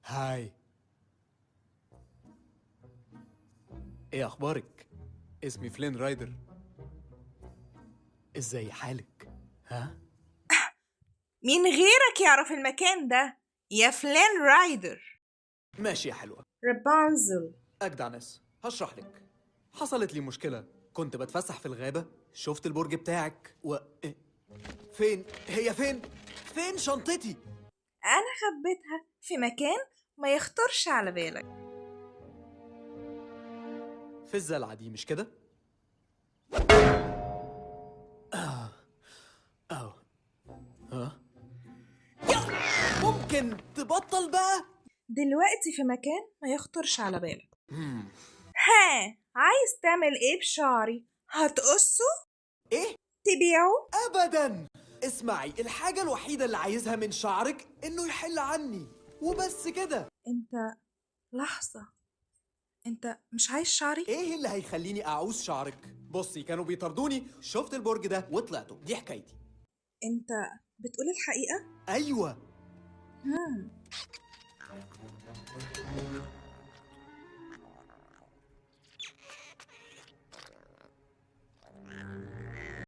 هاي. ايه اخبارك؟ اسمي فلين رايدر. ازاي حالك؟ ها؟ مين غيرك يعرف المكان ده يا فلين رايدر؟ ماشي يا حلوة. رابنزل. اجدع ناس، هشرح لك. حصلت لي مشكلة، كنت بتفسح في الغابة، شفت البرج بتاعك إيه؟ فين؟ هي فين؟ فين شنطتي؟ أنا خبيتها في مكان ما يخطرش على بالك. في الزلعة دي مش كده؟ اه. ها؟ ممكن تبطل بقى؟ دلوقتي في مكان ما يخطرش على بالك. ها، عايز تعمل ايه بشعري؟ هتقصه؟ ايه؟ تبيعه؟ ابدا. اسمعي، الحاجة الوحيدة اللي عايزها من شعرك انه يحل عني وبس كده. انت لحظة، انت مش عايز شعري؟ ايه اللي هيخليني اعوز شعرك؟ بصي، كانوا بيطردوني، شفت البرج ده وطلعته، دي حكايتي. انت بتقول الحقيقة؟ ايوه. هم.